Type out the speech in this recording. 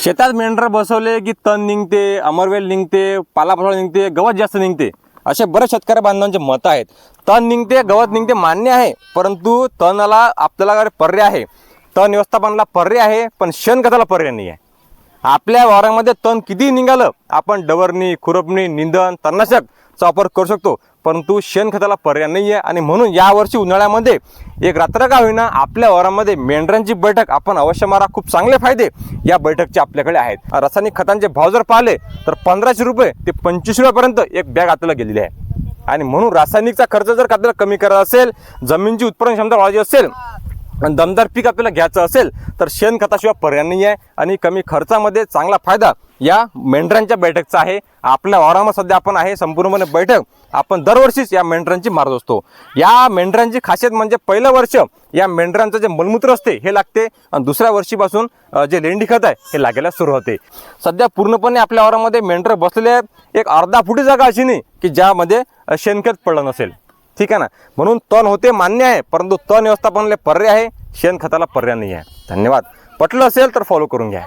शेतात मेंढर बसवले की तण निघते, अमरवेल निघते, पालापाचोळा निघते, गवत जास्त निघते, असे बरेच शेतकरी बांधवांचे मत आहेत. तण निघते, गवत निघते मान्य आहे, परंतु तणाला आपल्याला पर्याय आहे, तण व्यवस्थापनाला पर्याय आहे, पण शेणखताला पर्याय नाही आहे. आपल्या वावरामध्ये तण किती निघालं आपण डवरणी, खुरपणी, निंदण, तणनाशकचा वापर करू शकतो, परंतु शेणखताला पर्याय नाही आहे. आणि म्हणून यावर्षी उन्हाळ्यामध्ये एक रात्र का होईना आपल्या वावरामध्ये मेंढरांची बैठक आपण अवश्य मारा. खूप चांगले फायदे या बैठकचे आपल्याकडे आहेत. रासायनिक खतांचे भाव जर पाहिले तर 1500 रुपये ते 2500 रुपयापर्यंत एक बॅग आपल्याला गेलेली आहे. आणि म्हणून रासायनिकचा खर्च जर आपल्याला कमी करायचा असेल, जमिनीची उत्पादन क्षमता वाढवायची असेल आणि दमदार पीक आपल्याला घ्यायचं असेल तर शेणखताशिवाय पर्याय नाही आहे. आणि कमी खर्चामध्ये चांगला फायदा या मेंढरांच्या बैठकचा आहे. आपल्या वावरामध्ये सध्या आपण आहे संपूर्णपणे बैठक आपण दरवर्षीच या मेंढरांची मारत असतो. या मेंढरांची खासियत म्हणजे पहिलं वर्ष या मेंढरांचं जे मलमूत्र असते हे लागते आणि दुसऱ्या वर्षीपासून जे लेंडी खत आहे हे लागायला सुरू होते. सध्या पूर्णपणे आपल्या वावरामध्ये मेंढर बसलेले आहेत. एक अर्धा फुटी जागा अशी नाही की ज्यामध्ये शेणखत पडलं नसेल. ठीक आहे ना. म्हणून तण होते मान्य आहे, परंतु तण व्यवस्थापनाला पर्याय आहे, शेणखताला पर्याय नाही आहे. धन्यवाद. पटलं असेल तर फॉलो करून घ्या.